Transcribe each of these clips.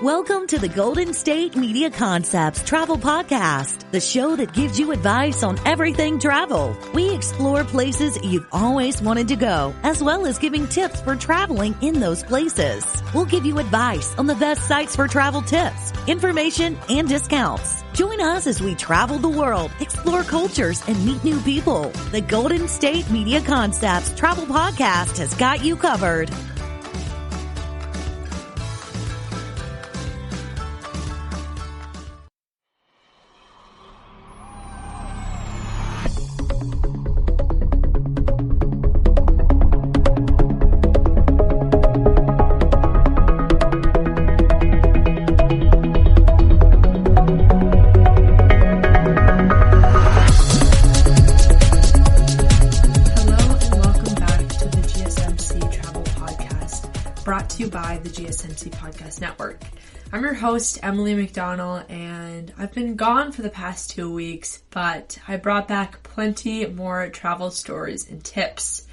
Welcome to the Golden State Media Concepts Travel Podcast, the show that gives you advice on everything travel. We explore places you've always wanted to go, as well as giving tips for traveling in those places. We'll give you advice on the best sites for travel tips, information, and discounts. Join us as we travel the world, explore cultures, and meet new people. The Golden State Media Concepts Travel Podcast has got you covered. Brought to you by the GSMC Podcast Network. I'm your host, Emily McDonald, and I've been gone for the past 2 weeks, but I brought back plenty more travel stories and tips.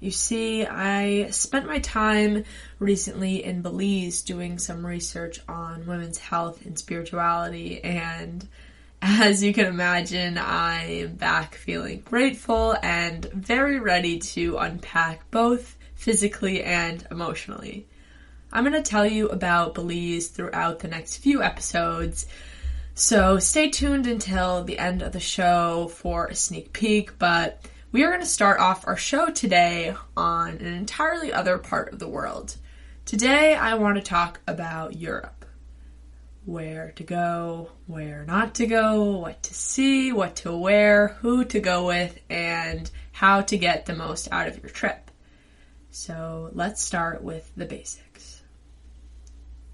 You see, I spent my time recently in Belize doing some research on women's health and spirituality, and as you can imagine, I am back feeling grateful and very ready to unpack both physically and emotionally. I'm going to tell you about Belize throughout the next few episodes, so stay tuned until the end of the show for a sneak peek, but we are going to start off our show today on an entirely other part of the world. Today I want to talk about Europe. Where to go, where not to go, what to see, what to wear, who to go with, and how to get the most out of your trip. So let's start with the basics.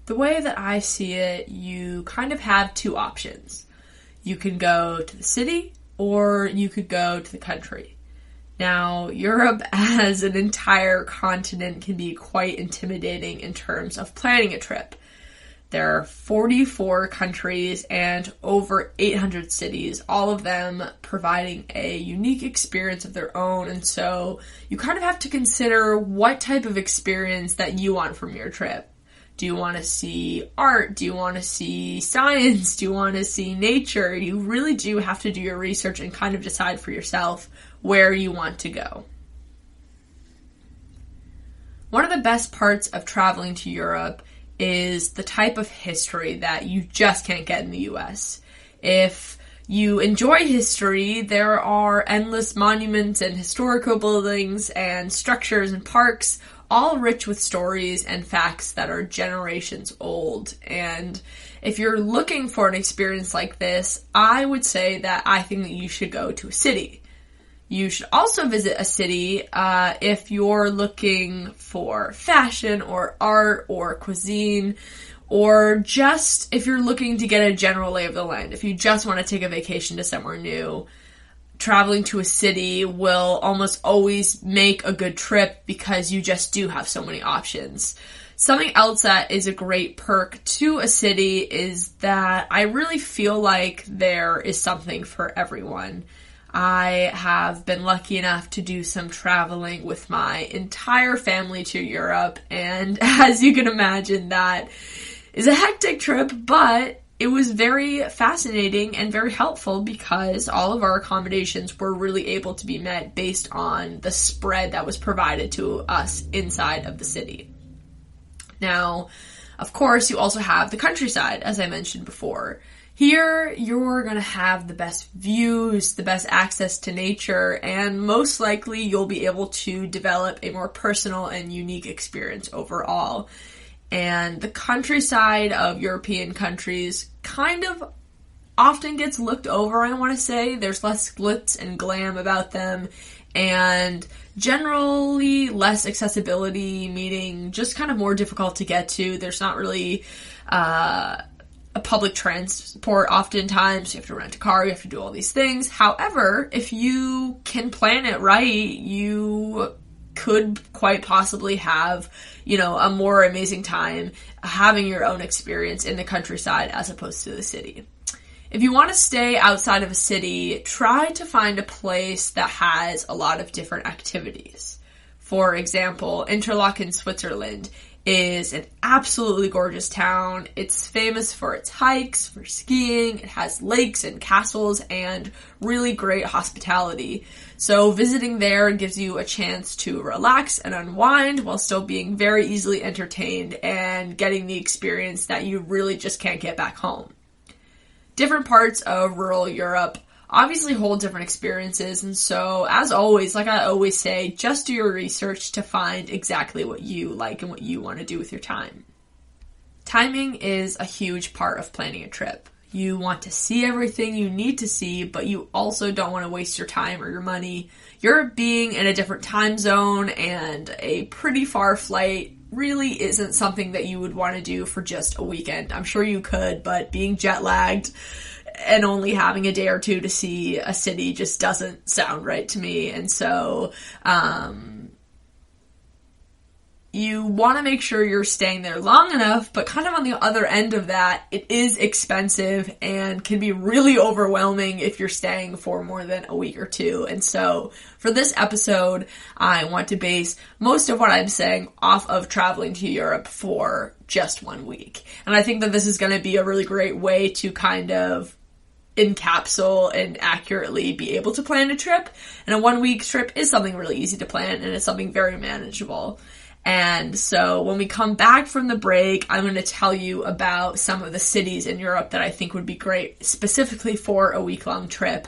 The way that I see it, you kind of have two options. You can go to the city or you could go to the country. Now, Europe as an entire continent can be quite intimidating in terms of planning a trip. There are 44 countries and over 800 cities, all of them providing a unique experience of their own. And so you kind of have to consider what type of experience that you want from your trip. Do you want to see art? Do you want to see science? Do you want to see nature? You really do have to do your research and kind of decide for yourself where you want to go. One of the best parts of traveling to Europe is the type of history that you just can't get in the US. If you enjoy history, there are endless monuments and historical buildings and structures and parks, all rich with stories and facts that are generations old. And if you're looking for an experience like this, I would say that I think that you should go to a city. You should also visit a city if you're looking for fashion or art or cuisine, or just if you're looking to get a general lay of the land. If you just want to take a vacation to somewhere new, traveling to a city will almost always make a good trip because you just do have so many options. Something else that is a great perk to a city is that I really feel like there is something for everyone. I have been lucky enough to do some traveling with my entire family to Europe, and as you can imagine, that is a hectic trip, but it was very fascinating and very helpful because all of our accommodations were really able to be met based on the spread that was provided to us inside of the city. Now, of course, you also have the countryside, as I mentioned before. Here, you're going to have the best views, the best access to nature, and most likely you'll be able to develop a more personal and unique experience overall. And the countryside of European countries kind of often gets looked over, I want to say. There's less glitz and glam about them, and generally less accessibility, meaning just kind of more difficult to get to. There's not really a public transport oftentimes. You have to rent a car, you have to do all these things. However, if you can plan it right, you could quite possibly have, a more amazing time having your own experience in the countryside as opposed to the city. If you want to stay outside of a city, try to find a place that has a lot of different activities. For example, Interlaken, Switzerland is an absolutely gorgeous town. It's famous for its hikes, for skiing. It has lakes and castles and really great hospitality. So visiting there gives you a chance to relax and unwind while still being very easily entertained and getting the experience that you really just can't get back home. Different parts of rural Europe obviously hold different experiences, and so, as always, like I always say, just do your research to find exactly what you like and what you want to do with your time. Timing is a huge part of planning a trip. You want to see everything you need to see, but you also don't want to waste your time or your money. You're being in a different time zone, and a pretty far flight really isn't something that you would want to do for just a weekend. I'm sure you could, but being jet lagged and only having a day or two to see a city just doesn't sound right to me. And so, you want to make sure you're staying there long enough, but kind of on the other end of that, it is expensive and can be really overwhelming if you're staying for more than a week or two. And so for this episode, I want to base most of what I'm saying off of traveling to Europe for just 1 week. And I think that this is going to be a really great way to kind of encapsulate and accurately be able to plan a trip. And a 1 week trip is something really easy to plan, and it's something very manageable. And so when we come back from the break, I'm going to tell you about some of the cities in Europe that I think would be great specifically for a week-long trip.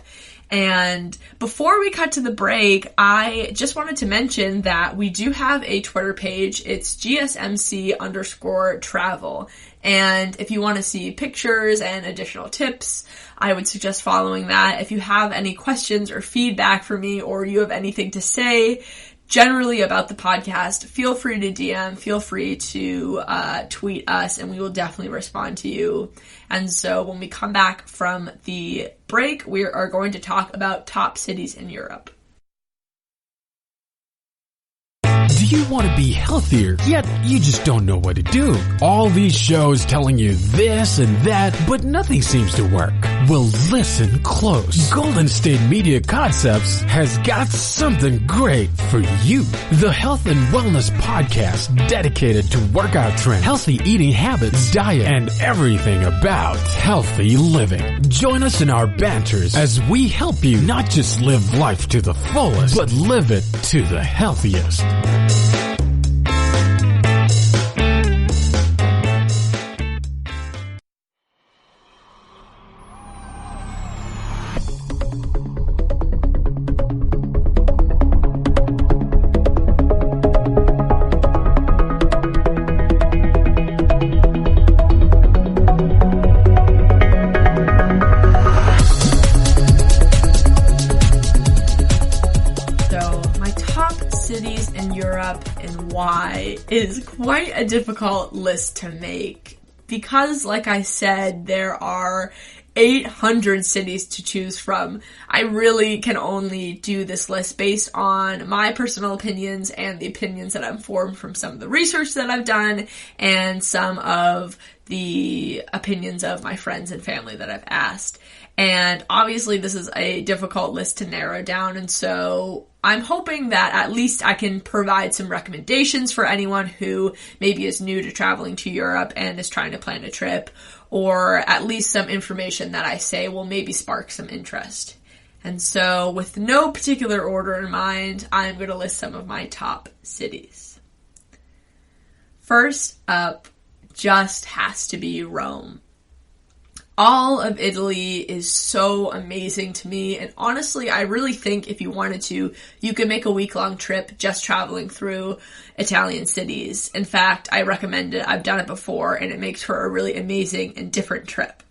And before we cut to the break, I just wanted to mention that we do have a Twitter page. It's GSMC_travel. And if you want to see pictures and additional tips, I would suggest following that. If you have any questions or feedback for me, or you have anything to say generally about the podcast, feel free to DM, feel free to tweet us, and we will definitely respond to you. And so when we come back from the break, we are going to talk about top cities in Europe. Do you want to be healthier, yet you just don't know what to do? All these shows telling you this and that, but nothing seems to work. Well, listen close. Golden State Media Concepts has got something great for you. The Health and Wellness Podcast dedicated to workout trends, healthy eating habits, diet, and everything about healthy living. Join us in our banters as we help you not just live life to the fullest, but live it to the healthiest. Is quite a difficult list to make because, like I said, there are 800 cities to choose from. I really can only do this list based on my personal opinions and the opinions that I've formed from some of the research that I've done and some of the opinions of my friends and family that I've asked. And obviously this is a difficult list to narrow down, and so I'm hoping that at least I can provide some recommendations for anyone who maybe is new to traveling to Europe and is trying to plan a trip, or at least some information that I say will maybe spark some interest. And so with no particular order in mind, I'm going to list some of my top cities. First up just has to be Rome. All of Italy is so amazing to me, and honestly, I really think if you wanted to, you could make a week-long trip just traveling through Italian cities. In fact, I recommend it. I've done it before, and it makes for a really amazing and different trip.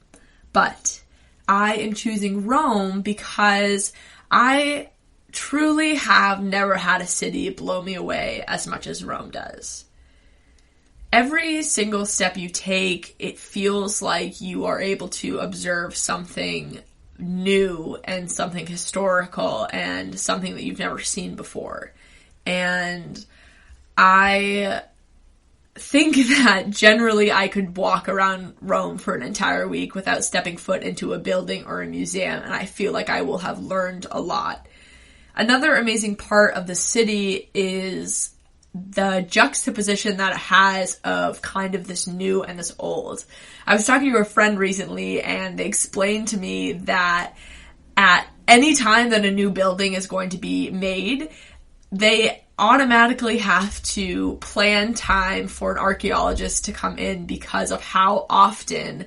But I am choosing Rome because I truly have never had a city blow me away as much as Rome does. Every single step you take, it feels like you are able to observe something new and something historical and something that you've never seen before. And I think that generally I could walk around Rome for an entire week without stepping foot into a building or a museum, and I feel like I will have learned a lot. Another amazing part of the city is the juxtaposition that it has of kind of this new and this old. I was talking to a friend recently, and they explained to me that at any time that a new building is going to be made, they automatically have to plan time for an archaeologist to come in because of how often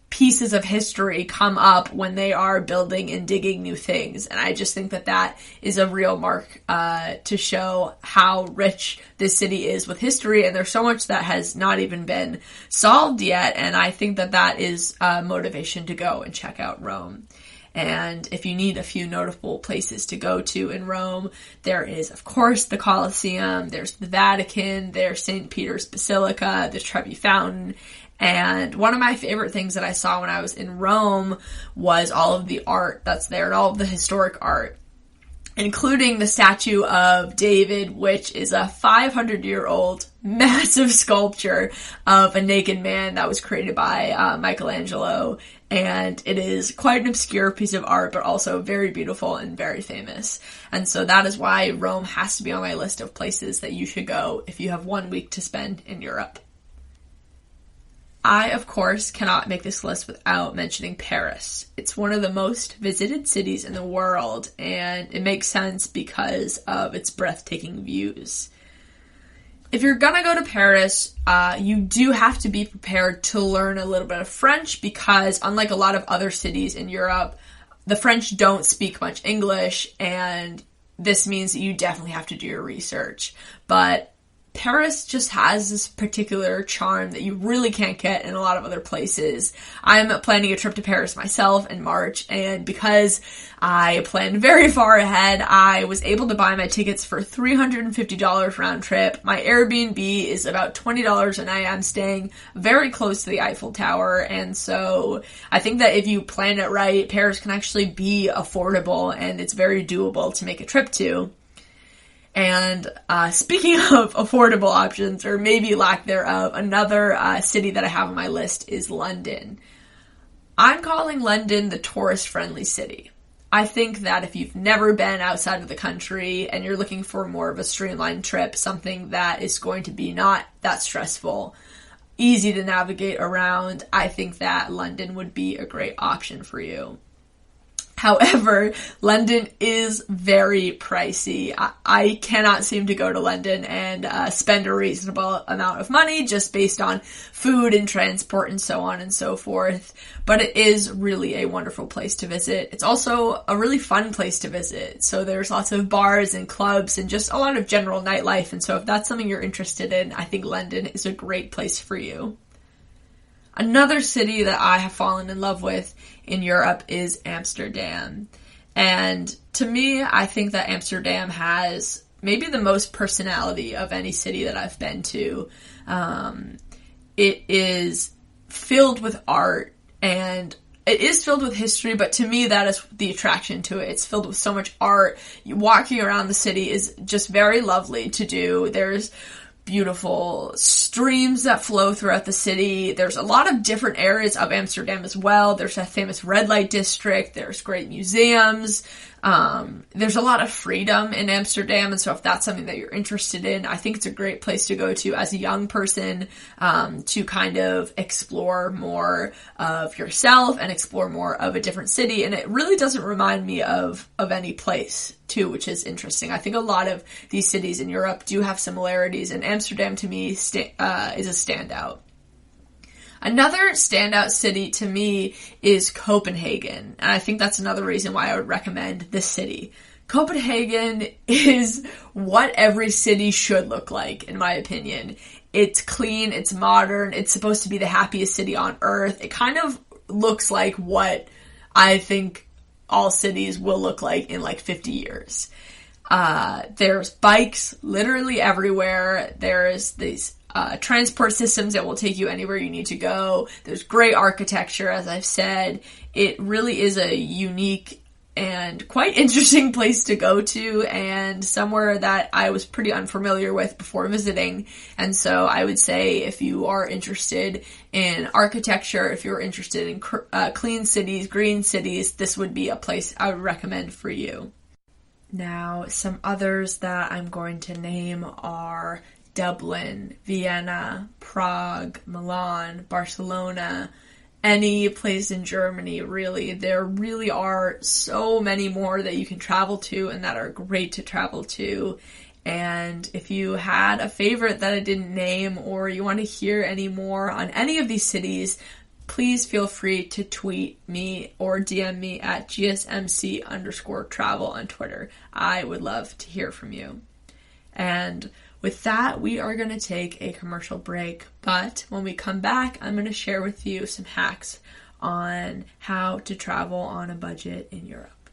pieces of history come up when they are building and digging new things. And I just think that that is a real mark to show how rich this city is with history. And there's so much that has not even been solved yet. And I think that that is motivation to go and check out Rome. And if you need a few notable places to go to in Rome, there is, of course, the Colosseum, there's the Vatican, there's St. Peter's Basilica, the Trevi Fountain. And one of my favorite things that I saw when I was in Rome was all of the art that's there and all of the historic art, including the statue of David, which is a 500-year-old massive sculpture of a naked man that was created by Michelangelo. And it is quite an obscure piece of art, but also very beautiful and very famous. And so that is why Rome has to be on my list of places that you should go if you have 1 week to spend in Europe. I, of course, cannot make this list without mentioning Paris. It's one of the most visited cities in the world, and it makes sense because of its breathtaking views. If you're gonna go to Paris, you do have to be prepared to learn a little bit of French because, unlike a lot of other cities in Europe, the French don't speak much English, and this means that you definitely have to do your research. But Paris just has this particular charm that you really can't get in a lot of other places. I'm planning a trip to Paris myself in March, and because I planned very far ahead, I was able to buy my tickets for $350 round trip. My Airbnb is about $20, and I am staying very close to the Eiffel Tower, and so I think that if you plan it right, Paris can actually be affordable, and it's very doable to make a trip to. And speaking of affordable options, or maybe lack thereof, another city that I have on my list is London. I'm calling London the tourist-friendly city. I think that if you've never been outside of the country and you're looking for more of a streamlined trip, something that is going to be not that stressful, easy to navigate around, I think that London would be a great option for you. However, London is very pricey. I cannot seem to go to London and spend a reasonable amount of money just based on food and transport and so on and so forth. But it is really a wonderful place to visit. It's also a really fun place to visit. So there's lots of bars and clubs and just a lot of general nightlife. And so if that's something you're interested in, I think London is a great place for you. Another city that I have fallen in love with in Europe is Amsterdam. And to me, I think that Amsterdam has maybe the most personality of any city that I've been to. It is filled with art and it is filled with history, but to me that is the attraction to it. It's filled with so much art. Walking around the city is just very lovely to do. There's beautiful streams that flow throughout the city. There's a lot of different areas of Amsterdam as well. There's a famous red light district. There's great museums. There's a lot of freedom in Amsterdam. And so if that's something that you're interested in, I think it's a great place to go to as a young person, to kind of explore more of yourself and explore more of a different city. And it really doesn't remind me of any place too, which is interesting. I think a lot of these cities in Europe do have similarities, and Amsterdam to me is a standout. Another standout city to me is Copenhagen, and I think that's another reason why I would recommend this city. Copenhagen is what every city should look like, in my opinion. It's clean, it's modern, it's supposed to be the happiest city on earth. It kind of looks like what I think all cities will look like in like 50 years. There's bikes literally everywhere. There's these transport systems that will take you anywhere you need to go. There's great architecture, as I've said. It really is a unique and quite interesting place to go to, and somewhere that I was pretty unfamiliar with before visiting. And so I would say if you are interested in architecture, if you're interested in clean cities, green cities, this would be a place I would recommend for you. Now, some others that I'm going to name are Dublin, Vienna, Prague, Milan, Barcelona, any place in Germany, really. There really are so many more that you can travel to and that are great to travel to. And if you had a favorite that I didn't name, or you want to hear any more on any of these cities, please feel free to tweet me or DM me at GSMC_travel on Twitter. I would love to hear from you. And with that, we are going to take a commercial break. But when we come back, I'm going to share with you some hacks on how to travel on a budget in Europe.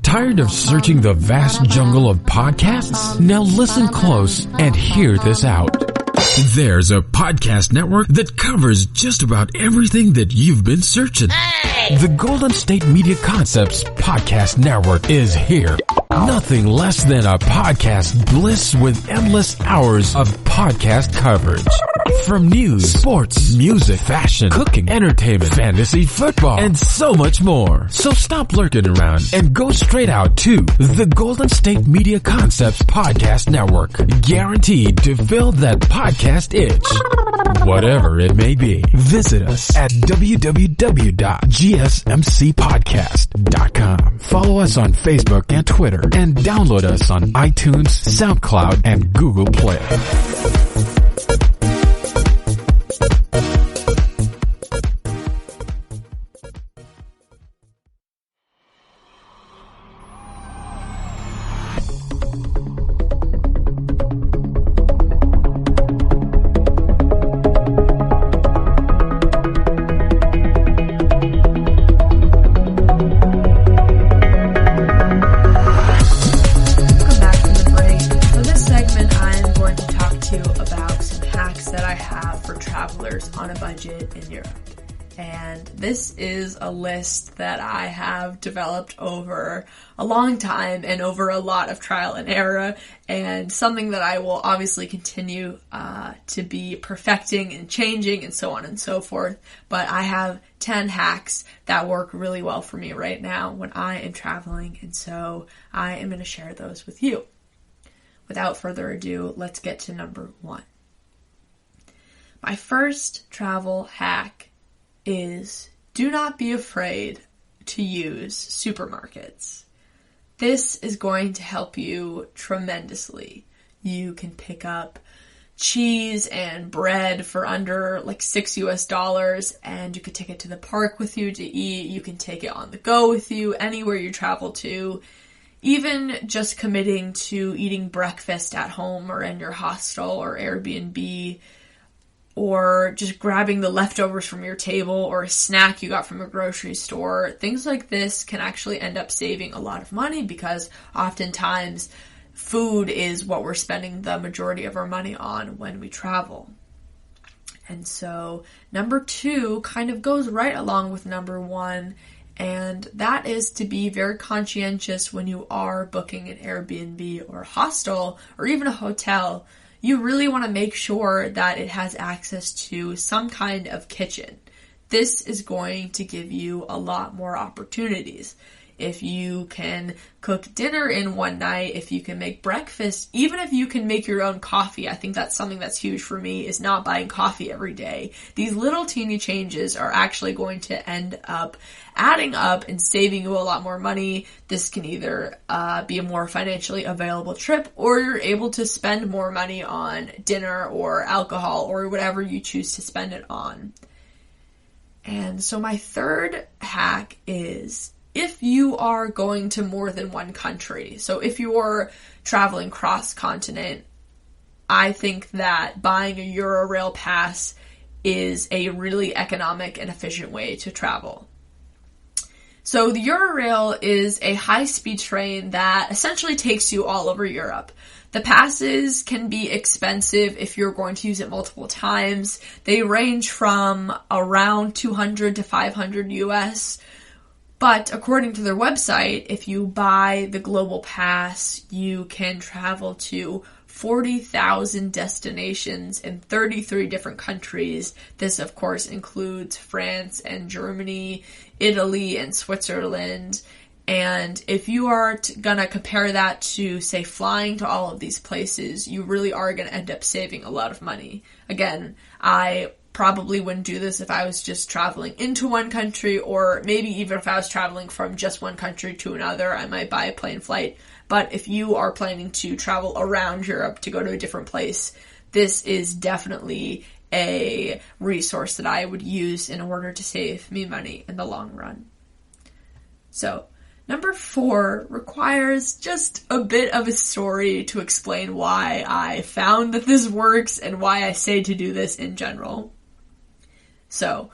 Tired of searching the vast jungle of podcasts? Now listen close and hear this out. There's a podcast network that covers just about everything that you've been searching. Hey! The Golden State Media Concepts Podcast Network is here. Nothing less than a podcast bliss with endless hours of podcast coverage. From news, sports, music, fashion, cooking, entertainment, fantasy, football, and so much more. So stop lurking around and go straight out to the Golden State Media Concepts Podcast Network. Guaranteed to fill that podcast itch. Whatever it may be. Visit us at www.gsmcpodcast.com. Follow us on Facebook and Twitter, and download us on iTunes, SoundCloud, and Google Play. This is a list that I have developed over a long time and over a lot of trial and error, and something that I will obviously continue to be perfecting and changing and so on and so forth. But I have 10 hacks that work really well for me right now when I am traveling, and so I am going to share those with you. Without further ado, let's get to number 1. My first travel hack is do not be afraid to use supermarkets. This is going to help you tremendously. You can pick up cheese and bread for under like $6 and you could take it to the park with you to eat. You can take it on the go with you anywhere you travel to. Even just committing to eating breakfast at home or in your hostel or Airbnb, or just grabbing the leftovers from your table or a snack you got from a grocery store. Things like this can actually end up saving a lot of money because oftentimes food is what we're spending the majority of our money on when we travel. And so number 2 kind of goes right along with number 1, and that is to be very conscientious when you are booking an Airbnb or a hostel or even a hotel. You really want to make sure that it has access to some kind of kitchen. This is going to give you a lot more opportunities. If you can cook dinner in one night, if you can make breakfast, even if you can make your own coffee, I think that's something that's huge for me, is not buying coffee every day. These little teeny changes are actually going to end up adding up and saving you a lot more money. This can either be a more financially available trip, or you're able to spend more money on dinner or alcohol or whatever you choose to spend it on. And so my third hack is, if you are going to more than one country, so if you're traveling cross-continent, I think that buying a Eurail pass is a really economic and efficient way to travel. So the Eurail is a high-speed train that essentially takes you all over Europe. The passes can be expensive if you're going to use it multiple times. They range from around $200 to $500 US. But according to their website, if you buy the global pass, you can travel to 40,000 destinations in 33 different countries. This, of course, includes France and Germany, Italy and Switzerland. And if you are gonna compare that to, say, flying to all of these places, you really are gonna end up saving a lot of money. Again, I probably wouldn't do this if I was just traveling into one country, or maybe even if I was traveling from just one country to another, I might buy a plane flight. But if you are planning to travel around Europe to go to a different place, this is definitely a resource that I would use in order to save me money in the long run. So, number 4 requires just a bit of a story to explain why I found that this works and why I say to do this in general. So,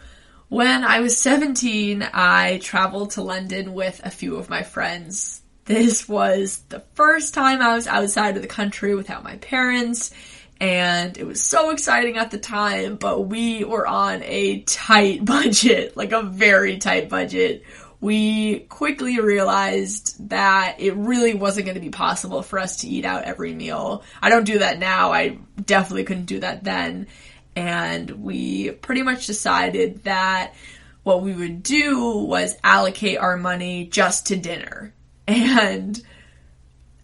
when I was 17, I traveled to London with a few of my friends. This was the first time I was outside of the country without my parents, and it was so exciting at the time, but we were on a tight budget, like a very tight budget. We quickly realized that it really wasn't going to be possible for us to eat out every meal. I don't do that now. I definitely couldn't do that then. And we pretty much decided that what we would do was allocate our money just to dinner. And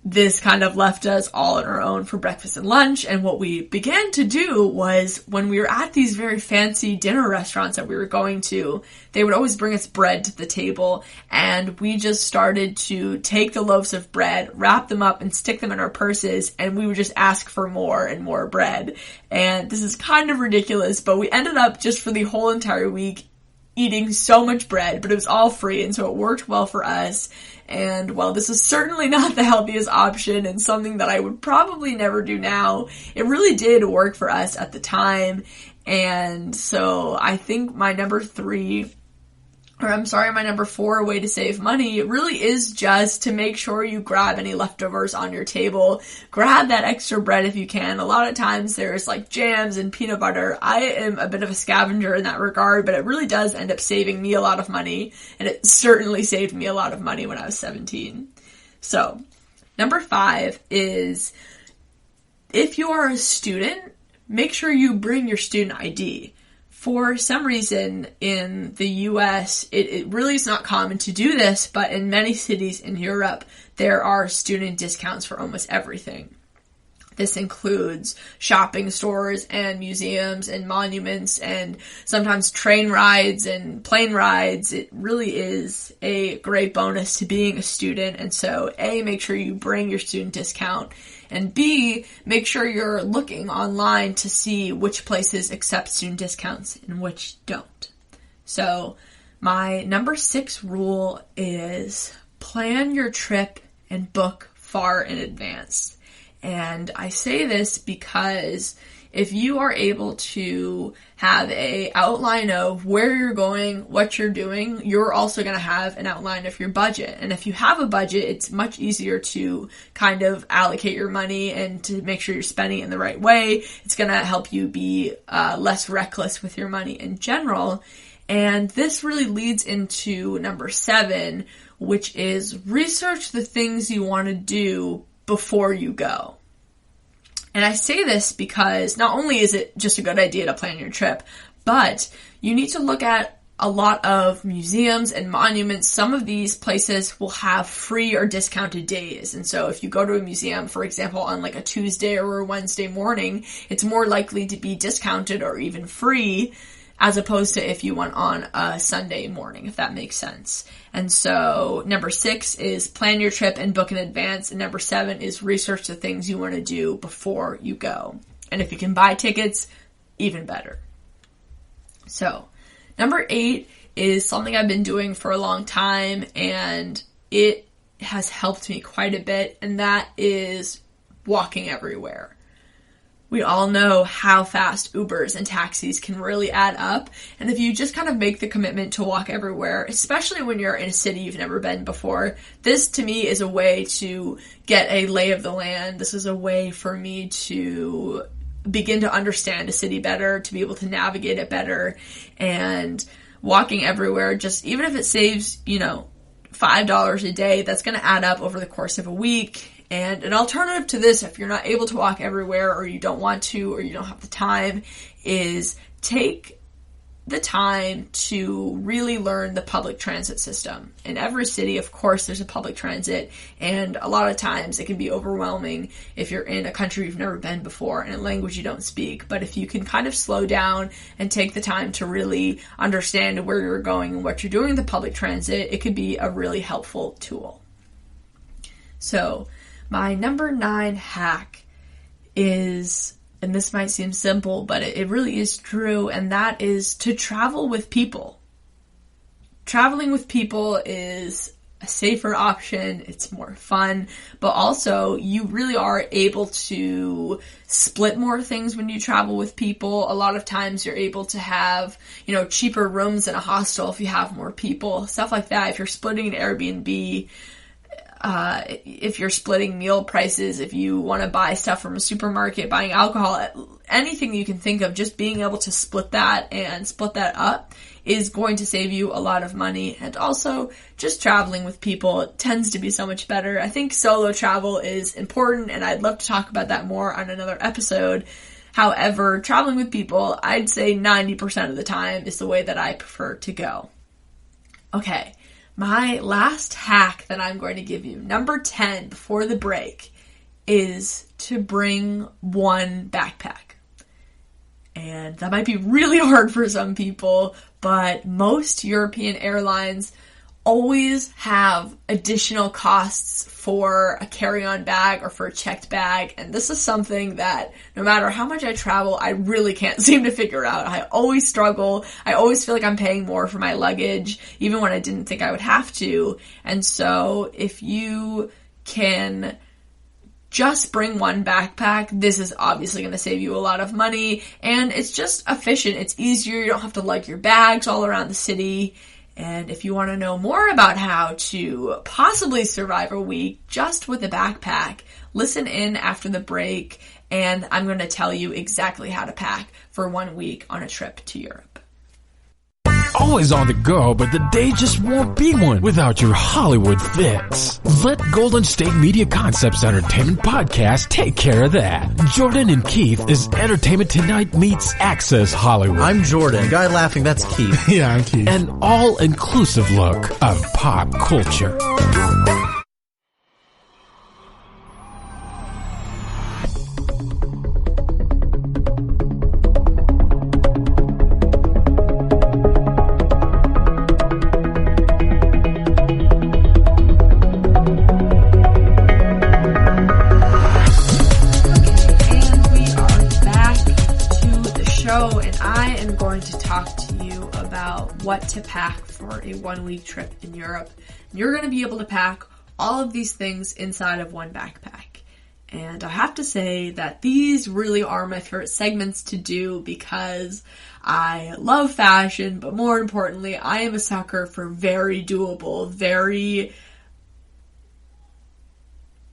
this kind of left us all on our own for breakfast and lunch. And what we began to do was, when we were at these very fancy dinner restaurants that we were going to, they would always bring us bread to the table. And we just started to take the loaves of bread, wrap them up, and stick them in our purses. And we would just ask for more and more bread. And this is kind of ridiculous, but we ended up just for the whole entire week eating so much bread, but it was all free, and so it worked well for us. And while this is certainly not the healthiest option and something that I would probably never do now, it really did work for us at the time. And so I think my number 4 way to save money really is just to make sure you grab any leftovers on your table. Grab that extra bread if you can. A lot of times there's like jams and peanut butter. I am a bit of a scavenger in that regard, but it really does end up saving me a lot of money, and it certainly saved me a lot of money when I was 17. So, number 5 is, if you are a student, make sure you bring your student ID. For some reason, in the US, it really is not common to do this, but in many cities in Europe, there are student discounts for almost everything. This includes shopping stores and museums and monuments and sometimes train rides and plane rides. It really is a great bonus to being a student. And so, A, make sure you bring your student discount, and B, make sure you're looking online to see which places accept student discounts and which don't. So, my number 6 rule is plan your trip and book far in advance. And I say this because if you are able to have an outline of where you're going, what you're doing, you're also going to have an outline of your budget. And if you have a budget, it's much easier to kind of allocate your money and to make sure you're spending it in the right way. It's going to help you be less reckless with your money in general. And this really leads into number 7, which is research the things you want to do before you go. And I say this because not only is it just a good idea to plan your trip, but you need to look at a lot of museums and monuments. Some of these places will have free or discounted days. And so if you go to a museum, for example, on like a Tuesday or a Wednesday morning, it's more likely to be discounted or even free, as opposed to if you went on a Sunday morning, if that makes sense. And so number 6 is plan your trip and book in advance. And number 7 is research the things you want to do before you go. And if you can buy tickets, even better. So number 8 is something I've been doing for a long time, and it has helped me quite a bit, and that is walking everywhere. We all know how fast Ubers and taxis can really add up. And if you just kind of make the commitment to walk everywhere, especially when you're in a city you've never been before, this to me is a way to get a lay of the land. This is a way for me to begin to understand a city better, to be able to navigate it better. And walking everywhere, just even if it saves, $5 a day, that's going to add up over the course of a week. And an alternative to this, if you're not able to walk everywhere, or you don't want to, or you don't have the time, is take the time to really learn the public transit system. In every city, of course, there's a public transit, and a lot of times it can be overwhelming if you're in a country you've never been before and a language you don't speak. But if you can kind of slow down and take the time to really understand where you're going and what you're doing in the public transit, it could be a really helpful tool. So, my number 9 hack is, and this might seem simple, but it really is true, and that is to travel with people. Traveling with people is a safer option, it's more fun, but also you really are able to split more things when you travel with people. A lot of times you're able to have, cheaper rooms in a hostel if you have more people, stuff like that. If you're splitting an Airbnb, if you're splitting meal prices, if you want to buy stuff from a supermarket, buying alcohol, anything you can think of, just being able to split that up is going to save you a lot of money. And also, just traveling with people tends to be so much better. I think solo travel is important, and I'd love to talk about that more on another episode. However, traveling with people, I'd say 90% of the time is the way that I prefer to go. Okay. My last hack that I'm going to give you, number 10 before the break, is to bring one backpack. And that might be really hard for some people, but most European airlines always have additional costs for a carry-on bag or for a checked bag. And this is something that no matter how much I travel, I really can't seem to figure out. I always struggle. I always feel like I'm paying more for my luggage, even when I didn't think I would have to. And so if you can just bring one backpack, this is obviously going to save you a lot of money. And it's just efficient. It's easier. You don't have to lug your bags all around the city. And if you want to know more about how to possibly survive a week just with a backpack, listen in after the break, and I'm going to tell you exactly how to pack for 1 week on a trip to Europe. Always on the go, but the day just won't be one without your Hollywood fix. Let Golden State Media Concepts Entertainment Podcast take care of that. Jordan and Keith is Entertainment Tonight meets Access Hollywood. I'm Jordan. The guy laughing, that's Keith. Yeah, I'm Keith. An all-inclusive look of pop culture. What to pack for a 1 week trip in Europe. You're going to be able to pack all of these things inside of one backpack. And I have to say that these really are my favorite segments to do because I love fashion, but more importantly, I am a sucker for very doable, very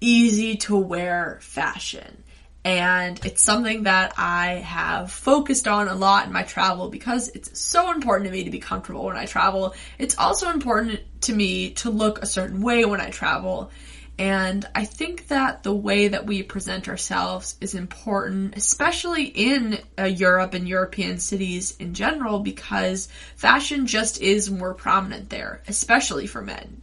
easy to wear fashion. And it's something that I have focused on a lot in my travel because it's so important to me to be comfortable when I travel. It's also important to me to look a certain way when I travel. And I think that the way that we present ourselves is important, especially in Europe and European cities in general, because fashion just is more prominent there, especially for men.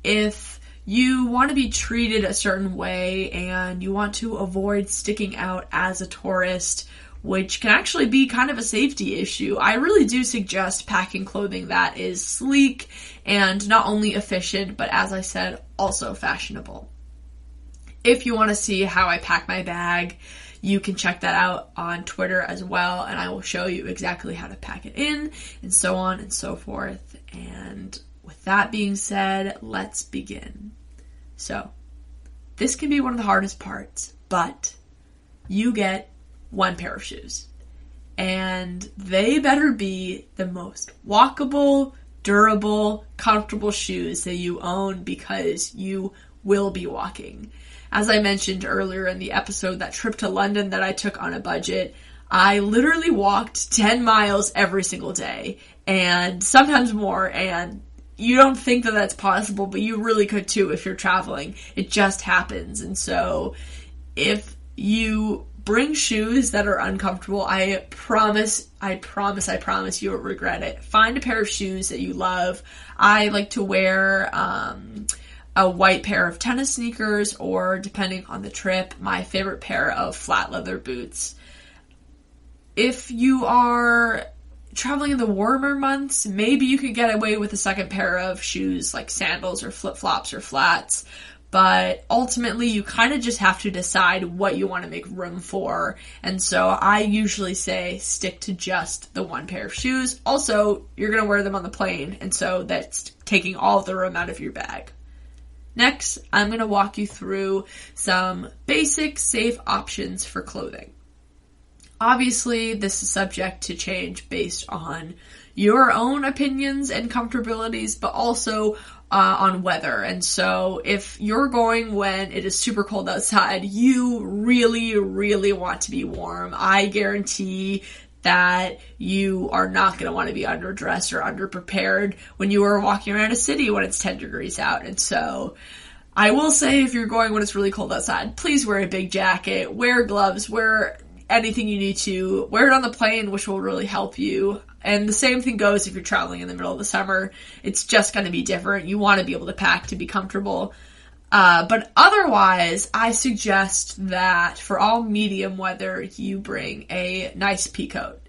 If you want to be treated a certain way and you want to avoid sticking out as a tourist, which can actually be kind of a safety issue, I really do suggest packing clothing that is sleek and not only efficient, but as I said, also fashionable. If you want to see how I pack my bag, you can check that out on Twitter as well, and I will show you exactly how to pack it in, and so on and so forth. And with that being said, let's begin. So, this can be one of the hardest parts, but you get one pair of shoes. And they better be the most walkable, durable, comfortable shoes that you own because you will be walking. As I mentioned earlier in the episode, that trip to London that I took on a budget, I literally walked 10 miles every single day, and sometimes more, and you don't think that that's possible, but you really could too if you're traveling. It just happens. And so if you bring shoes that are uncomfortable. I promise you won't regret it. Find a pair of shoes that you love. I like to wear a white pair of tennis sneakers, or depending on the trip, my favorite pair of flat leather boots. If you are traveling in the warmer months, maybe you could get away with a second pair of shoes like sandals or flip-flops or flats. But ultimately, you kind of just have to decide what you want to make room for. And so I usually say stick to just the one pair of shoes. Also, you're going to wear them on the plane, and so that's taking all of the room out of your bag. Next, I'm going to walk you through some basic, safe options for clothing. Obviously, this is subject to change based on your own opinions and comfortabilities, but also on weather. And so if you're going when it is super cold outside, you really, really want to be warm. I guarantee that you are not going to want to be underdressed or underprepared when you are walking around a city when it's 10 degrees out. And so I will say, if you're going when it's really cold outside, please wear a big jacket, wear gloves, wear anything you need to, wear it on the plane, which will really help you. And the same thing goes if you're traveling in the middle of the summer. It's just going to be different. You want to be able to pack to be comfortable. But otherwise, I suggest that for all medium weather, you bring a nice peacoat.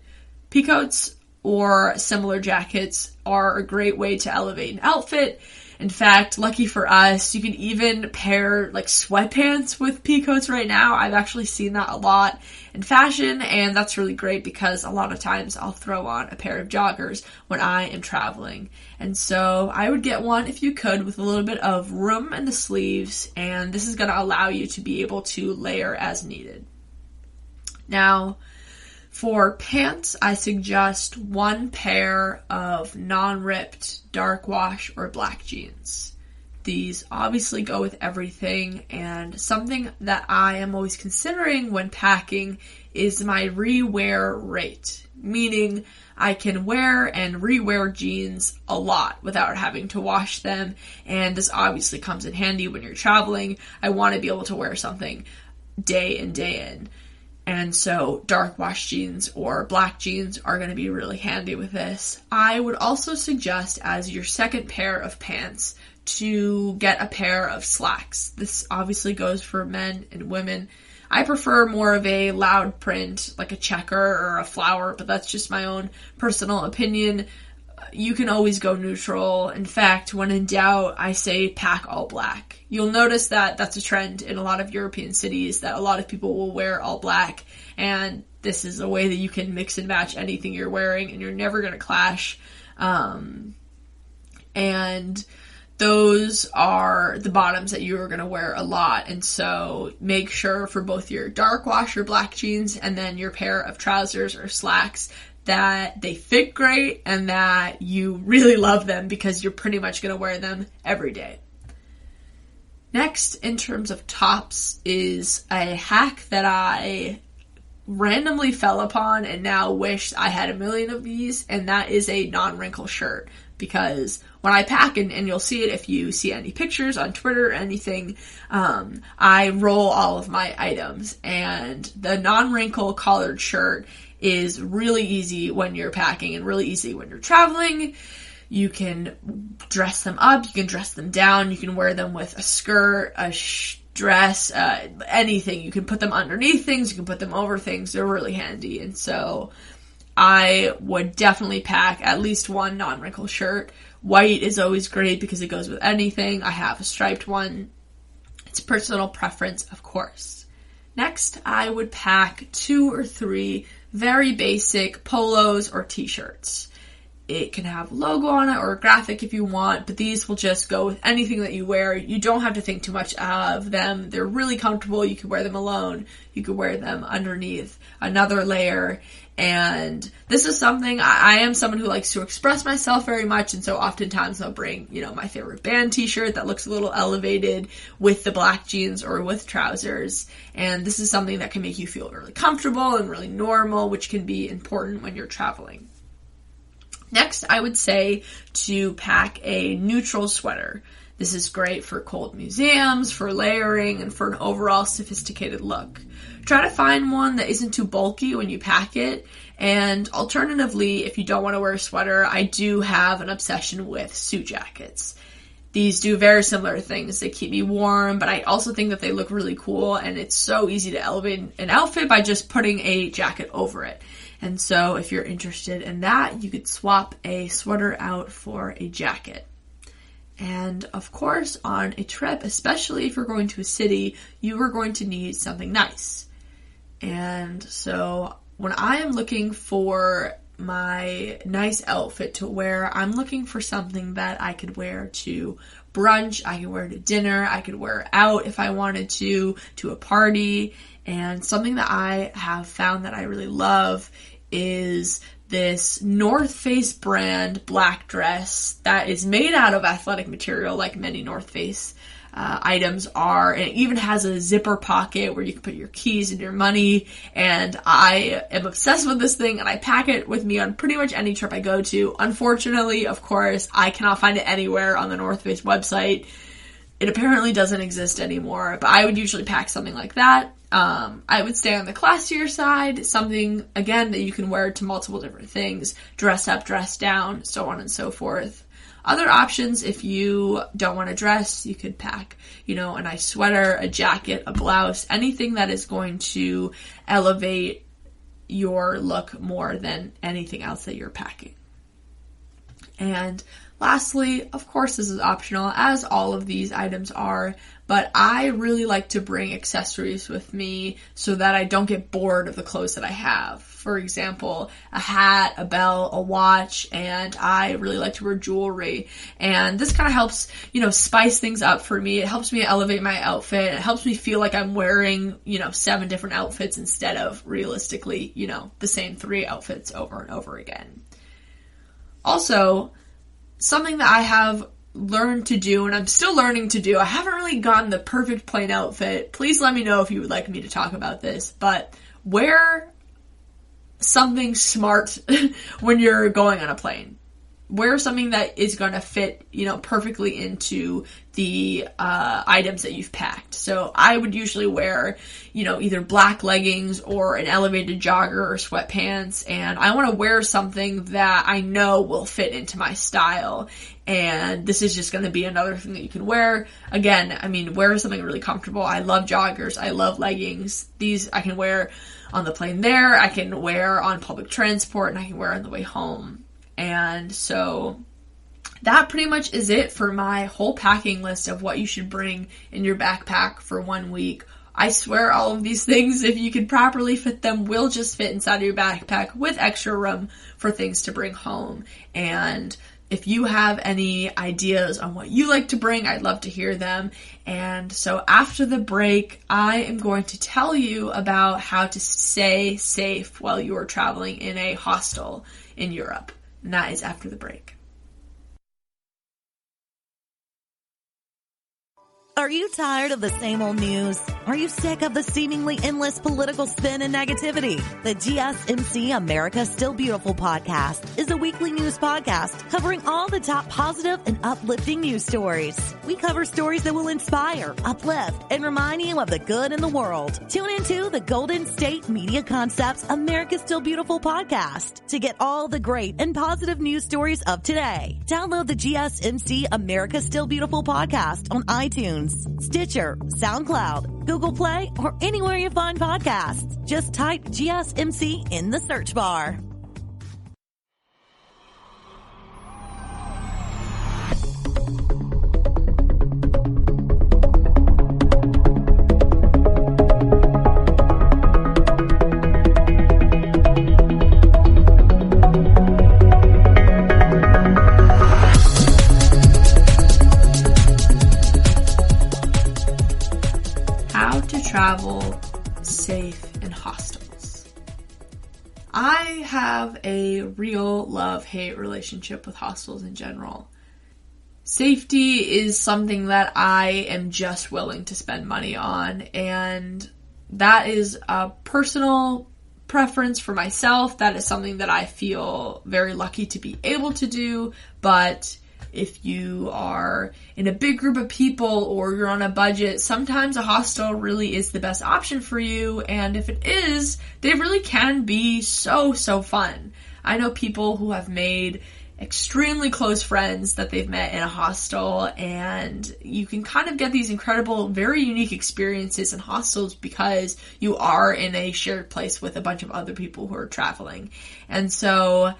Peacoats or similar jackets are a great way to elevate an outfit. In fact, lucky for us, you can even pair like sweatpants with peacoats right now. I've actually seen that a lot in fashion, and that's really great because a lot of times I'll throw on a pair of joggers when I am traveling. And so I would get one if you could with a little bit of room in the sleeves, and this is going to allow you to be able to layer as needed. Now, for pants, I suggest one pair of non-ripped dark wash or black jeans. These obviously go with everything, and something that I am always considering when packing is my rewear rate, meaning I can wear and rewear jeans a lot without having to wash them, and this obviously comes in handy when you're traveling. I want to be able to wear something day in, day in. And so dark wash jeans or black jeans are going to be really handy with this. I would also suggest as your second pair of pants to get a pair of slacks. This obviously goes for men and women. I prefer more of a loud print, like a checker or a flower, but that's just my own personal opinion. You can always go neutral. In fact, when in doubt, I say pack all black. You'll notice that that's a trend in a lot of European cities, that a lot of people will wear all black, and this is a way that you can mix and match anything you're wearing, and you're never going to clash. And those are the bottoms that you are going to wear a lot, and so make sure for both your dark wash or black jeans and then your pair of trousers or slacks that they fit great and that you really love them, because you're pretty much going to wear them every day. Next, in terms of tops, is a hack that I randomly fell upon and now wish I had a million of these, and that is a non-wrinkle shirt. Because when I pack, and you'll see it if you see any pictures on Twitter or anything, I roll all of my items, and the non-wrinkle collared shirt is really easy when you're packing and really easy when you're traveling. You can dress them up, you can dress them down, you can wear them with a skirt, a dress, anything. You can put them underneath things, you can put them over things. They're really handy. And so I would definitely pack at least one non-wrinkle shirt. White is always great because it goes with anything. I have a striped one. It's personal preference, of course. Next, I would pack 2 or 3 very basic polos or t-shirts. It can have a logo on it or a graphic if you want, but these will just go with anything that you wear. You don't have to think too much of them. They're really comfortable. You can wear them alone. You can wear them underneath another layer. And this is something, I am someone who likes to express myself very much, and so oftentimes I'll bring, my favorite band t-shirt that looks a little elevated with the black jeans or with trousers. And this is something that can make you feel really comfortable and really normal, which can be important when you're traveling. Next, I would say to pack a neutral sweater. This is great for cold museums, for layering, and for an overall sophisticated look. Try to find one that isn't too bulky when you pack it. And alternatively, if you don't want to wear a sweater, I do have an obsession with suit jackets. These do very similar things. They keep me warm, but I also think that they look really cool, and it's so easy to elevate an outfit by just putting a jacket over it. And so if you're interested in that, you could swap a sweater out for a jacket. And of course, on a trip, especially if you're going to a city, you are going to need something nice. And so when I am looking for my nice outfit to wear, I'm looking for something that I could wear to brunch, I could wear to dinner, I could wear out if I wanted to a party. And something that I have found that I really love is this North Face brand black dress that is made out of athletic material like many North Face items are, and it even has a zipper pocket where you can put your keys and your money, and I am obsessed with this thing, and I pack it with me on pretty much any trip I go to. Unfortunately, of course, I cannot find it anywhere on the North Face website. It apparently doesn't exist anymore, but I would usually pack something like that. I would stay on the classier side, something, again, that you can wear to multiple different things, dress up, dress down, so on and so forth. Other options, if you don't want to dress, you could pack, a nice sweater, a jacket, a blouse, anything that is going to elevate your look more than anything else that you're packing. And lastly, of course, this is optional, as all of these items are, but I really like to bring accessories with me so that I don't get bored of the clothes that I have. For example, a hat, a belt, a watch, and I really like to wear jewelry. And this kind of helps, spice things up for me. It helps me elevate my outfit. It helps me feel like I'm wearing, 7 different outfits instead of realistically, the same 3 outfits over and over again. Also, something that I have learned to do, and I'm still learning to do, I haven't really gotten the perfect plain outfit. Please let me know if you would like me to talk about this, but wear something smart when you're going on a plane. Wear something that is going to fit, perfectly into the items that you've packed. So I would usually wear, either black leggings or an elevated jogger or sweatpants. And I want to wear something that I know will fit into my style. And this is just going to be another thing that you can wear. Again, wear something really comfortable. I love joggers. I love leggings. These I can wear on the plane there. I can wear on public transport, and I can wear on the way home. And so that pretty much is it for my whole packing list of what you should bring in your backpack for 1 week. I swear all of these things, if you can properly fit them, will just fit inside of your backpack with extra room for things to bring home. And if you have any ideas on what you like to bring, I'd love to hear them. And so after the break, I am going to tell you about how to stay safe while you are traveling in a hostel in Europe. And that is after the break. Are you tired of the same old news? Are you sick of the seemingly endless political spin and negativity? The GSMC America Still Beautiful podcast is a weekly news podcast covering all the top positive and uplifting news stories. We cover stories that will inspire, uplift, and remind you of the good in the world. Tune into the Golden State Media Concepts America Still Beautiful podcast to get all the great and positive news stories of today. Download the GSMC America Still Beautiful podcast on iTunes, Stitcher, SoundCloud, Google Play, or anywhere you find podcasts. Just type GSMC in the search bar. Travel safe in hostels. I have a real love-hate relationship with hostels in general. Safety is something that I am just willing to spend money on, and that is a personal preference for myself. That is something that I feel very lucky to be able to do, but if you are in a big group of people or you're on a budget, sometimes a hostel really is the best option for you. And if it is, they really can be so fun. I know people who have made extremely close friends that they've met in a hostel, and you can kind of get these incredible, very unique experiences in hostels because you are in a shared place with a bunch of other people who are traveling. And so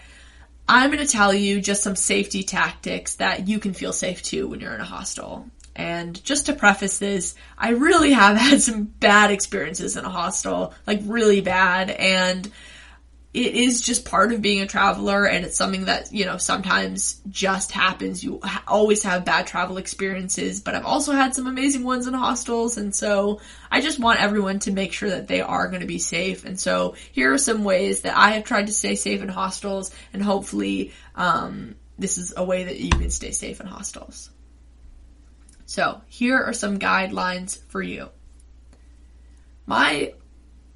I'm going to tell you just some safety tactics that you can feel safe too when you're in a hostel. And just to preface this, I really have had some bad experiences in a hostel, like really bad, and it is just part of being a traveler, and it's something that, you know, sometimes just happens. You always have bad travel experiences, but I've also had some amazing ones in hostels, and so I just want everyone to make sure that they are going to be safe. And so here are some ways that I have tried to stay safe in hostels, and hopefully this is a way that you can stay safe in hostels. So here are some guidelines for you. My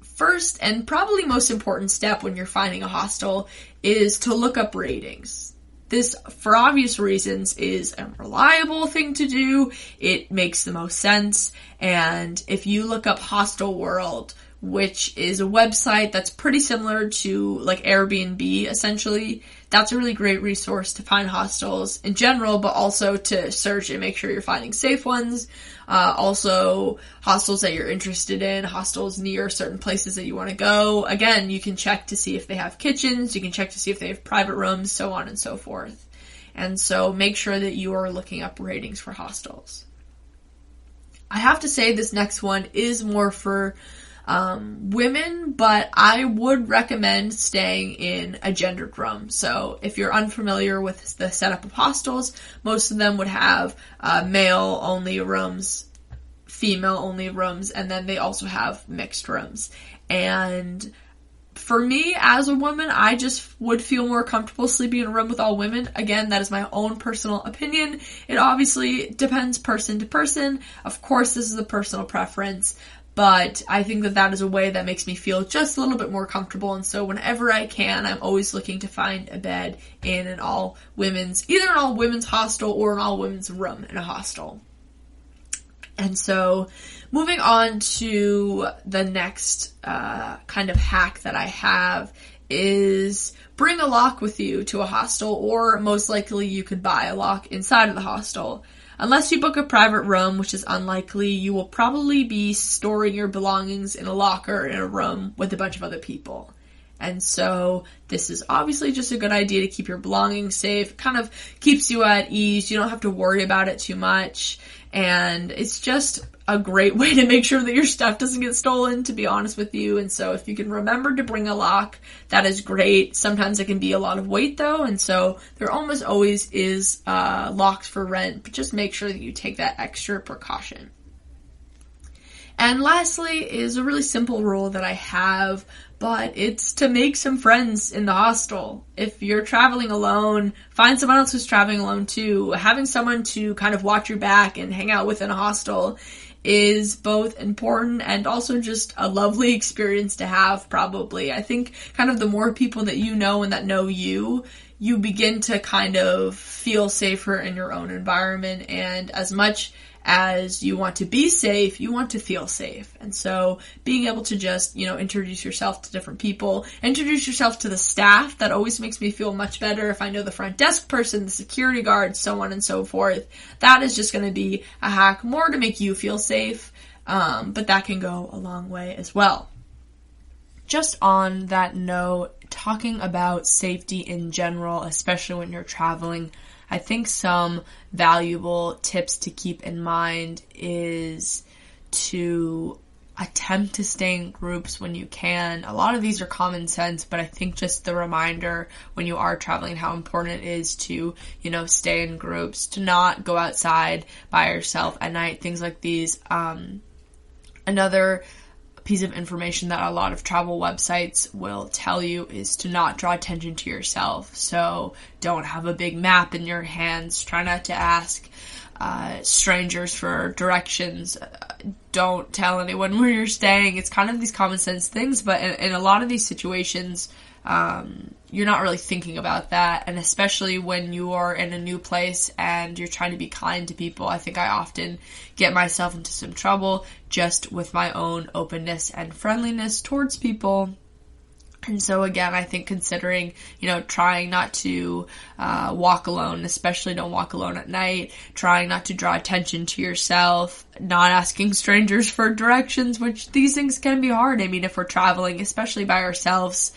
first and probably most important step when you're finding a hostel is to look up ratings. This, for obvious reasons, is a reliable thing to do. It makes the most sense. And if you look up Hostel World, which is a website that's pretty similar to like Airbnb, essentially, that's a really great resource to find hostels in general, but also to search and make sure you're finding safe ones. Also, hostels that you're interested in, hostels near certain places that you want to go. Again, you can check to see if they have kitchens, you can check to see if they have private rooms, so on and so forth. And so make sure that you are looking up ratings for hostels. I have to say this next one is more for women, but I would recommend staying in a gendered room. So if you're unfamiliar with the setup of hostels, most of them would have male-only rooms, female-only rooms, and then they also have mixed rooms. And for me, as a woman, I just would feel more comfortable sleeping in a room with all women. Again, that is my own personal opinion. It obviously depends person to person. Of course, this is a personal preference. But I think that that is a way that makes me feel just a little bit more comfortable. And so whenever I can, I'm always looking to find a bed in an all-women's, either an all-women's hostel or an all-women's room in a hostel. And so moving on to the next kind of hack that I have is bring a lock with you to a hostel, or most likely you could buy a lock inside of the hostel. Unless you book a private room, which is unlikely, you will probably be storing your belongings in a locker in a room with a bunch of other people. And so this is obviously just a good idea to keep your belongings safe. It kind of keeps you at ease. You don't have to worry about it too much. And it's just a great way to make sure that your stuff doesn't get stolen, to be honest with you. And so if you can remember to bring a lock, that is great. Sometimes it can be a lot of weight though. And so there almost always is locks for rent, but just make sure that you take that extra precaution. And lastly is a really simple rule that I have, but it's to make some friends in the hostel. If you're traveling alone, find someone else who's traveling alone too. Having someone to kind of watch your back and hang out with in a hostel is both important and also just a lovely experience to have, probably. I think kind of the more people that you know and that know you, you begin to kind of feel safer in your own environment. And as much as you want to be safe, you want to feel safe. And so being able to just, introduce yourself to different people, introduce yourself to the staff, that always makes me feel much better. If I know the front desk person, the security guard, so on and so forth, that is just going to be a hack more to make you feel safe. But that can go a long way as well. Just on that note, talking about safety in general, especially when you're traveling, I think some valuable tips to keep in mind is to attempt to stay in groups when you can. A lot of these are common sense, but I think just the reminder when you are traveling how important it is to, stay in groups, to not go outside by yourself at night, things like these. Another piece of information that a lot of travel websites will tell you is to not draw attention to yourself. So don't have a big map in your hands. Try not to ask strangers for directions. Don't tell anyone where you're staying. It's kind of these common sense things, but in a lot of these situations, you're not really thinking about that. And especially when you are in a new place and you're trying to be kind to people, I think I often get myself into some trouble just with my own openness and friendliness towards people. And so again, I think considering, trying not to walk alone, especially don't walk alone at night, trying not to draw attention to yourself, not asking strangers for directions, which these things can be hard. I mean, if we're traveling, especially by ourselves,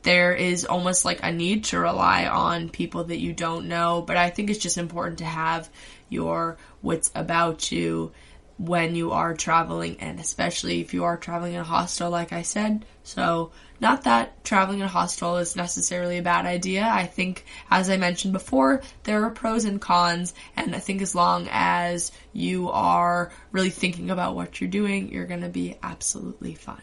there is almost like a need to rely on people that you don't know. But I think it's just important to have your wits about you when you are traveling, and especially if you are traveling in a hostel, like I said. So, not that traveling in a hostel is necessarily a bad idea. I think, as I mentioned before, there are pros and cons, and I think as long as you are really thinking about what you're doing, you're going to be absolutely fine.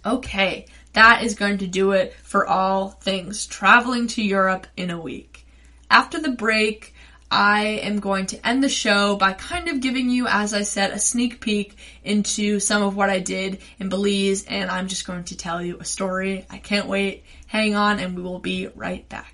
Okay, that is going to do it for all things traveling to Europe in a week. After the break, I am going to end the show by kind of giving you, as I said, a sneak peek into some of what I did in Belize, and I'm just going to tell you a story. I can't wait. Hang on, and we will be right back.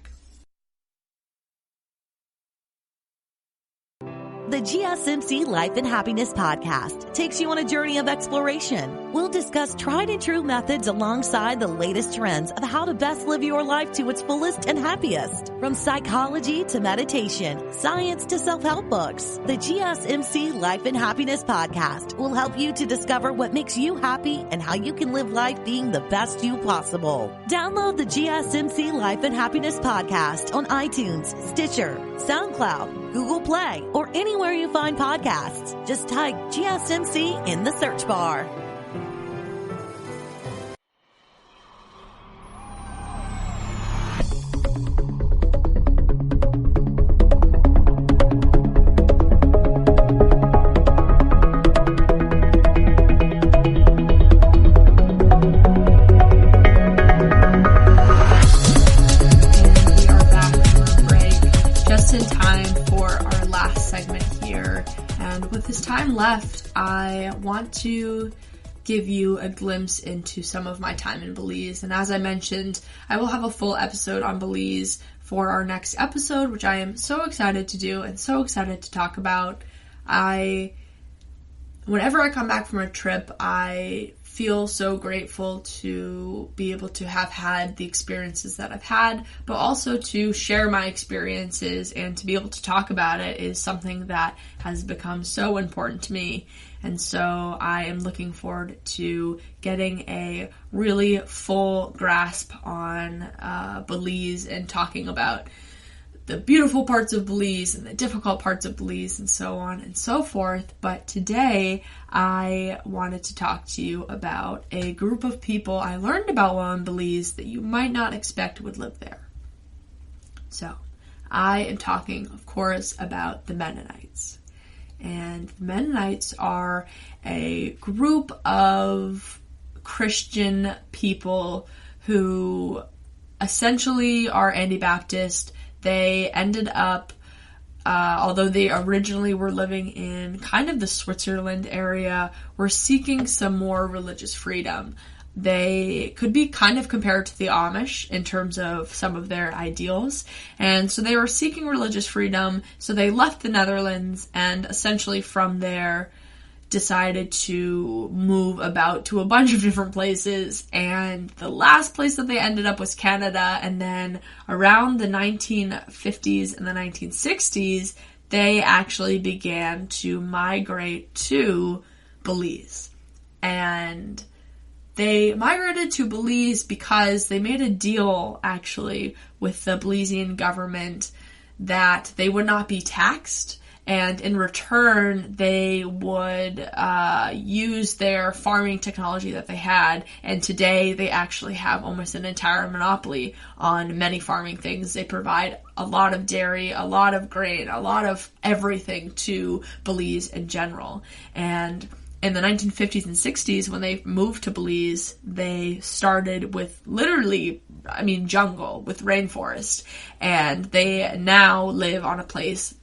The GSMC Life and Happiness podcast takes you on a journey of exploration. We'll discuss tried and true methods alongside the latest trends of how to best live your life to its fullest and happiest. From psychology to meditation, science to self-help books, the GSMC Life and Happiness podcast will help you to discover what makes you happy and how you can live life being the best you possible. Download the GSMC Life and Happiness podcast on iTunes, Stitcher, SoundCloud, Google Play, or anywhere you find podcasts. Just type GSMC in the search bar. Left, I want to give you a glimpse into some of my time in Belize. And as I mentioned, I will have a full episode on Belize for our next episode, which I am so excited to do and so excited to talk about. Whenever I come back from a trip, I feel so grateful to be able to have had the experiences that I've had, but also to share my experiences and to be able to talk about it is something that has become so important to me. And so I am looking forward to getting a really full grasp on Belize and talking about the beautiful parts of Belize and the difficult parts of Belize and so on and so forth. But today I wanted to talk to you about a group of people I learned about while in Belize that you might not expect would live there. So I am talking, of course, about the Mennonites. And the Mennonites are a group of Christian people who essentially are Anabaptist. They ended up, although they originally were living in kind of the Switzerland area, were seeking some more religious freedom. They could be kind of compared to the Amish in terms of some of their ideals. And so they were seeking religious freedom, so they left the Netherlands and essentially from there decided to move about to a bunch of different places, and the last place that they ended up was Canada. And then around the 1950s and the 1960s, they actually began to migrate to Belize. And they migrated to Belize because they made a deal, actually, with the Belizean government that they would not be taxed. And in return, they would use their farming technology that they had. And today, they actually have almost an entire monopoly on many farming things. They provide a lot of dairy, a lot of grain, a lot of everything to Belize in general. And in the 1950s and 60s, when they moved to Belize, they started with literally jungle with rainforest. And they now live on a place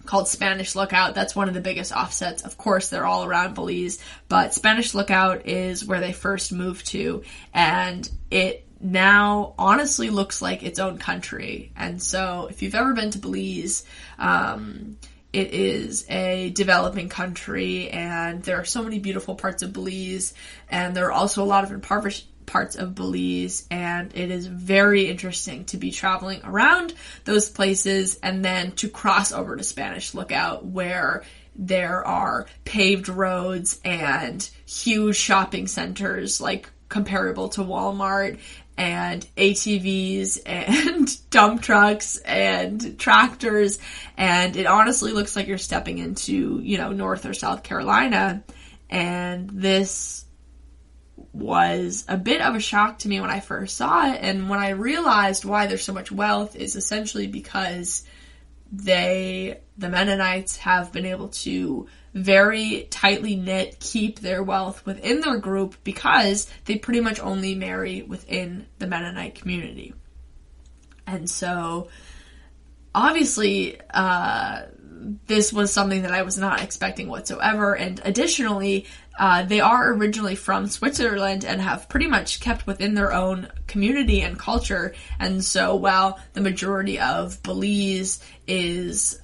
called Spanish Lookout. That's one of the biggest offsets. Of course, they're all around Belize, but Spanish Lookout is where they first moved to, and it now honestly looks like its own country. And so if you've ever been to Belize, it is a developing country, and there are so many beautiful parts of Belize, and there are also a lot of impoverished parts of Belize, and it is very interesting to be traveling around those places and then to cross over to Spanish Lookout, where there are paved roads and huge shopping centers like comparable to Walmart, and ATVs and dump trucks and tractors, and it honestly looks like you're stepping into, North or South Carolina. And this was a bit of a shock to me when I first saw it, and when I realized why there's so much wealth is essentially because the Mennonites have been able to very tightly knit, keep their wealth within their group because they pretty much only marry within the Mennonite community. And so, obviously, this was something that I was not expecting whatsoever, and additionally, they are originally from Switzerland and have pretty much kept within their own community and culture. And so while the majority of Belize is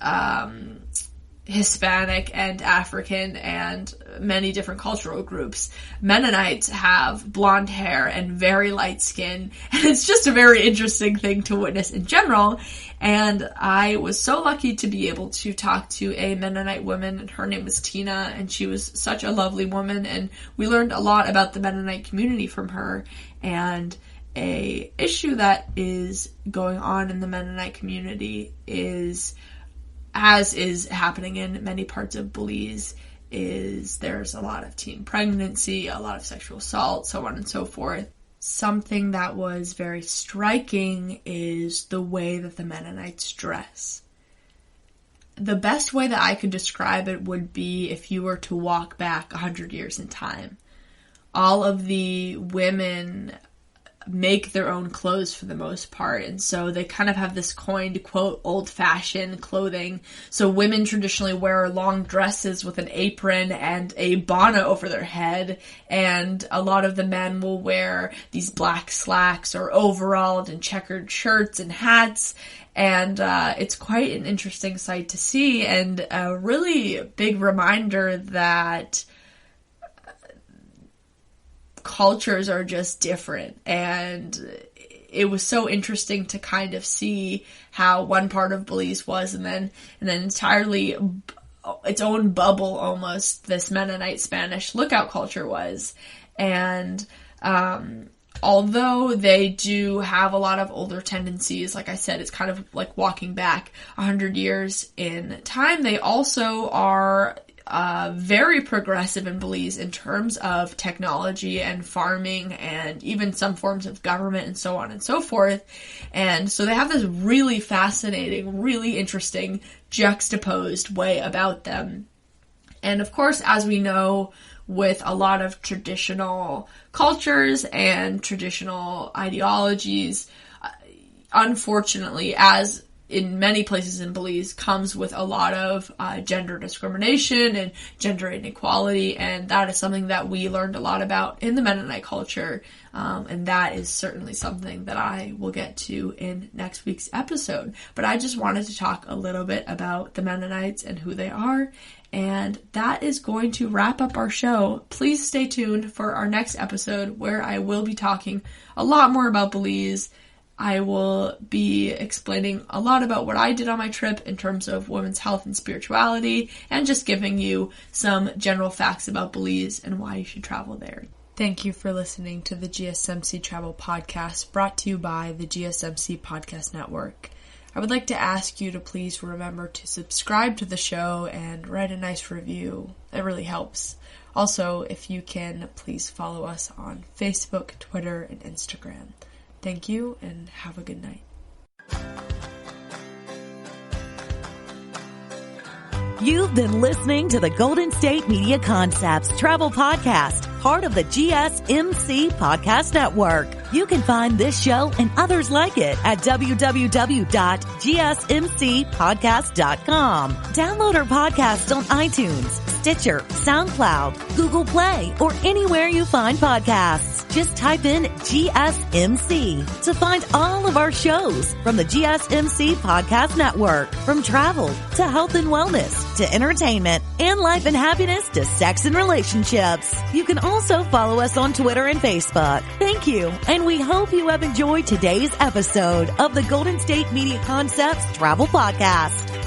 Hispanic and African and many different cultural groups, Mennonites have blonde hair and very light skin, and it's just a very interesting thing to witness in general. And I was so lucky to be able to talk to a Mennonite woman, and her name was Tina, and she was such a lovely woman, and we learned a lot about the Mennonite community from her. And a issue that is going on in the Mennonite community is, as is happening in many parts of Belize, is there's a lot of teen pregnancy, a lot of sexual assault, so on and so forth. Something that was very striking is the way that the Mennonites dress. The best way that I could describe it would be if you were to walk back 100 years in time. All of the women make their own clothes for the most part, and so they kind of have this coined, quote, old-fashioned clothing. So women traditionally wear long dresses with an apron and a bonnet over their head, and a lot of the men will wear these black slacks or overalls and checkered shirts and hats, and it's quite an interesting sight to see, and a really big reminder that cultures are just different. And it was so interesting to kind of see how one part of Belize was, and then entirely its own bubble almost this Mennonite Spanish Lookout culture was. And although they do have a lot of older tendencies, like I said, it's kind of like walking back 100 years in time, they also are very progressive in Belize in terms of technology and farming and even some forms of government and so on and so forth. And so they have this really fascinating, really interesting juxtaposed way about them. And of course, as we know, with a lot of traditional cultures and traditional ideologies, unfortunately, as in many places in Belize, comes with a lot of gender discrimination and gender inequality, and that is something that we learned a lot about in the Mennonite culture, and that is certainly something that I will get to in next week's episode. But I just wanted to talk a little bit about the Mennonites and who they are, and that is going to wrap up our show. Please stay tuned for our next episode, where I will be talking a lot more about Belize. I will be explaining a lot about what I did on my trip in terms of women's health and spirituality, and just giving you some general facts about Belize and why you should travel there. Thank you for listening to the GSMC Travel Podcast, brought to you by the GSMC Podcast Network. I would like to ask you to please remember to subscribe to the show and write a nice review. It really helps. Also, if you can, please follow us on Facebook, Twitter, and Instagram. Thank you, and have a good night. You've been listening to the Golden State Media Concepts Travel Podcast, part of the GSMC Podcast Network. You can find this show and others like it at www.gsmcpodcast.com. Download our podcast on iTunes, Stitcher, SoundCloud, Google Play, or anywhere you find podcasts. Just type in GSMC to find all of our shows from the GSMC Podcast Network. From travel to health and wellness to entertainment and life and happiness to sex and relationships. You can also follow us on Twitter and Facebook. Thank you, and we hope you have enjoyed today's episode of the Golden State Media Concepts Travel Podcast.